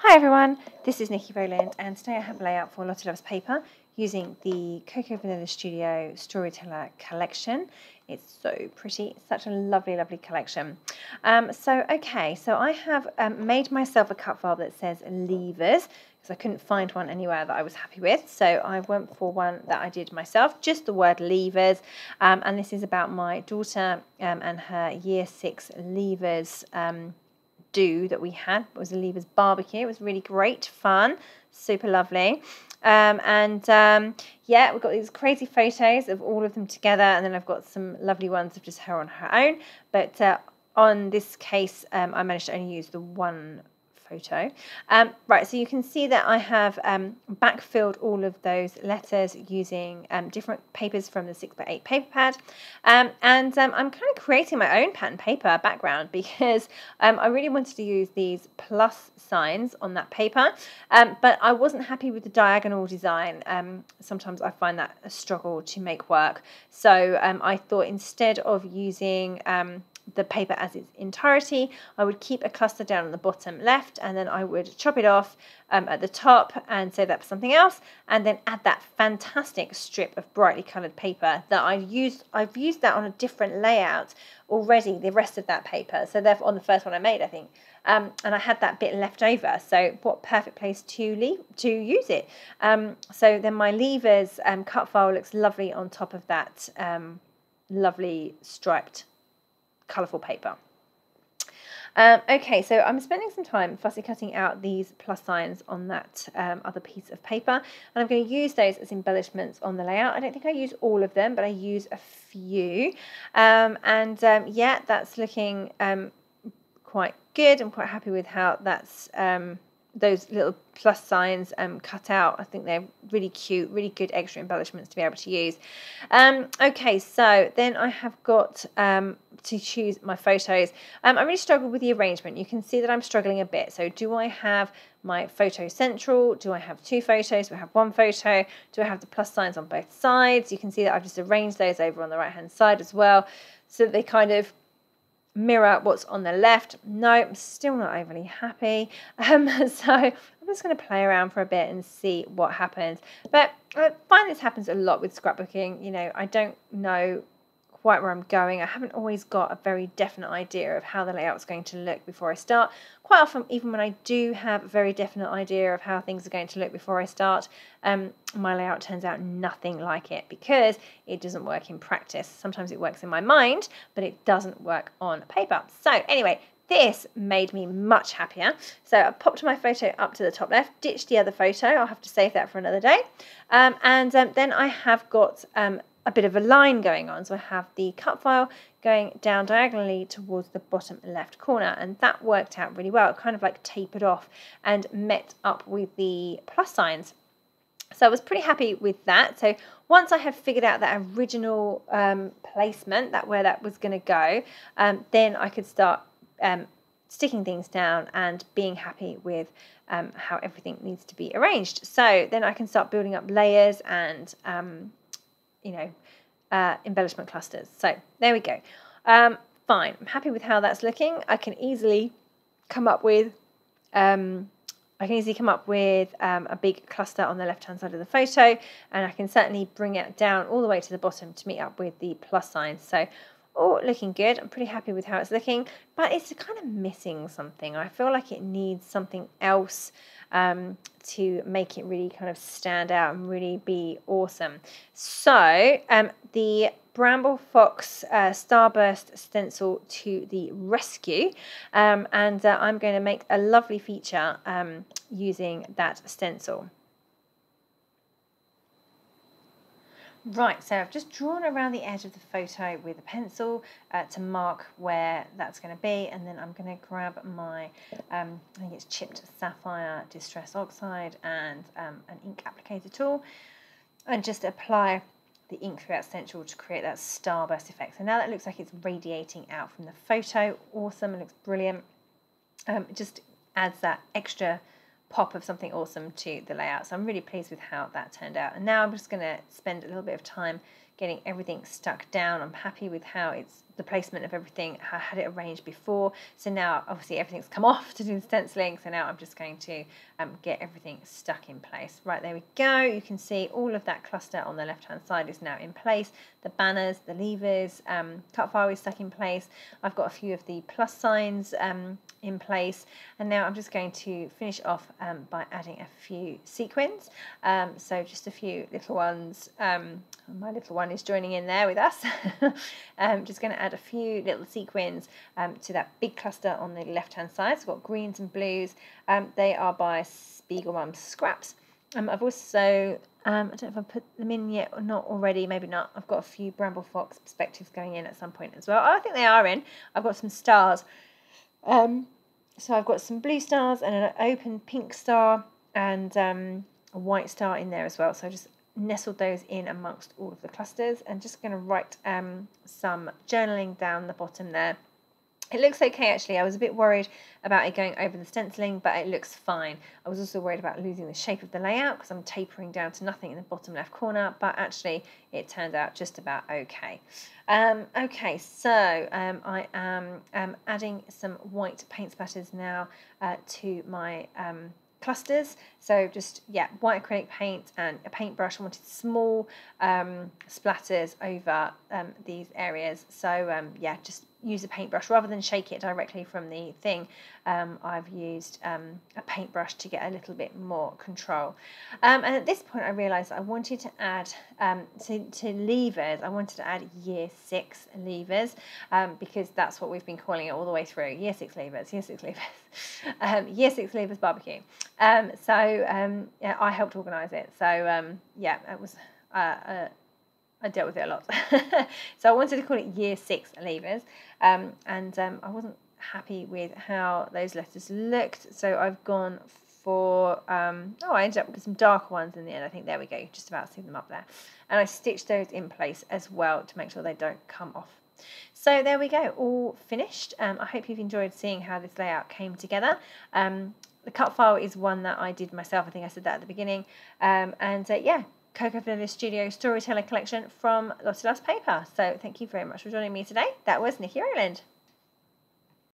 Hi everyone, this is Nikki Rowland and today I have a layout for Lottie Loves Paper using the Cocoa Vanilla Studio Storyteller collection. It's so pretty, it's such a lovely collection. So I have made myself a cut file that says levers because I couldn't find one anywhere that I was happy with, so I went for one that I did myself, just the word levers, and this is about my daughter and her year 6 levers do that we had. It was a levers barbecue. It was really great fun, super lovely. Yeah, we've got these crazy photos of all of them together, and then I've got some lovely ones of just her on her own, but on this case I managed to only use the one photo. Right, so you can see that I have backfilled all of those letters using different papers from the 6x8 paper pad, and I'm kind of creating my own pattern paper background because I really wanted to use these plus signs on that paper, but I wasn't happy with the diagonal design. Sometimes I find that a struggle to make work, so I thought instead of using the paper as its entirety, I would keep a cluster down on the bottom left, and then I would chop it off at the top and save that for something else, and then add that fantastic strip of brightly coloured paper that I've used that on a different layout already, the rest of that paper, so therefore on the first one I made, I think, and I had that bit left over, so what perfect place to use it. So then my levers cut file looks lovely on top of that lovely striped colourful paper. Okay, so I'm spending some time fussy cutting out these plus signs on that other piece of paper, and I'm going to use those as embellishments on the layout. I don't think I use all of them, but I use a few, yeah, that's looking quite good. I'm quite happy with how that's those little plus signs cut out. I think they're really cute, really good extra embellishments to be able to use. Okay, so then I have got to choose my photos. I really struggled with the arrangement. You can see that I'm struggling a bit. So do I have my photo central? Do I have two photos? Do I have one photo? Do I have the plus signs on both sides? You can see that I've just arranged those over on the right hand side as well, so that they kind of mirror what's on the left. No, I'm still not overly happy. So I'm just going to play around for a bit and see what happens. But I find this happens a lot with scrapbooking. You know, I don't know quite where I'm going. I haven't always got a very definite idea of how the layout's going to look before I start. Quite often, even when I do have a very definite idea of how things are going to look before I start, my layout turns out nothing like it because it doesn't work in practice. Sometimes it works in my mind, but it doesn't work on paper. So anyway, this made me much happier. So I popped my photo up to the top left, ditched the other photo. I'll have to save that for another day. Then I have got a bit of a line going on. So I have the cut file going down diagonally towards the bottom left corner, and that worked out really well. It kind of like tapered off and met up with the plus signs. So I was pretty happy with that. So once I had figured out that original placement, that where that was going to go, then I could start sticking things down and being happy with how everything needs to be arranged. So then I can start building up layers and embellishment clusters. So there we go. Fine. I'm happy with how that's looking. I can easily come up with a big cluster on the left hand side of the photo, and I can certainly bring it down all the way to the bottom to meet up with the plus signs. So all looking good. I'm pretty happy with how it's looking, but it's kind of missing something. I feel like it needs something else to make it really kind of stand out and really be awesome. So the Bramble Fox Starburst Stencil to the rescue, and I'm going to make a lovely feature using that stencil. Right, so I've just drawn around the edge of the photo with a pencil to mark where that's going to be, and then I'm going to grab my, I think it's chipped sapphire distress oxide and an ink applicator tool, and just apply the ink throughout stencil to create that starburst effect. So now that looks like it's radiating out from the photo. Awesome, it looks brilliant. It just adds that extra pop of something awesome to the layout. So I'm really pleased with how that turned out. And now I'm just going to spend a little bit of time getting everything stuck down. I'm happy with how it's the placement of everything. I had it arranged before, so now obviously everything's come off to do the stenciling, so now I'm just going to get everything stuck in place. Right, there we go. You can see all of that cluster on the left hand side is now in place. The banners, the levers, cut file is stuck in place. I've got a few of the plus signs in place, and now I'm just going to finish off by adding a few sequins. So just a few little ones. My little one is joining in there with us. Just going to add a few little sequins to that big cluster on the left hand side. So I've got greens and blues. They are by Spiegelmum Scraps. I've also, I don't know if I put them in yet or not already, maybe not. I've got a few Bramble Fox perspectives going in at some point as well. Oh, I think they are in. I've got some stars. So I've got some blue stars and an open pink star and a white star in there as well. So I just nestled those in amongst all of the clusters, and just going to write some journaling down the bottom there. It looks okay actually. I was a bit worried about it going over the stenciling, but it looks fine. I was also worried about losing the shape of the layout because I'm tapering down to nothing in the bottom left corner, but actually it turned out just about okay. Okay, so I am adding some white paint splatters now to my clusters. So just, yeah, white acrylic paint and a paintbrush. I wanted small splatters over these areas. So yeah, just use a paintbrush rather than shake it directly from the thing. I've used a paintbrush to get a little bit more control. And at this point I realised I wanted to add to levers, I wanted to add year 6 levers, because that's what we've been calling it all the way through. Year 6 levers, year 6 levers. Year 6 levers barbecue. Yeah, I helped organise it. So yeah, it was I dealt with it a lot. So I wanted to call it year 6 levers, and I wasn't happy with how those letters looked, so I've gone for oh, I ended up with some darker ones in the end. I think there we go, just about see them up there, and I stitched those in place as well to make sure they don't come off. So there we go, all finished. I hope you've enjoyed seeing how this layout came together. The cut file is one that I did myself. I think I said that at the beginning, and yeah, Cocoa Vanilla Studio Storyteller collection from Lottie Loves Paper. So thank you very much for joining me today. That was Nikki Rowland.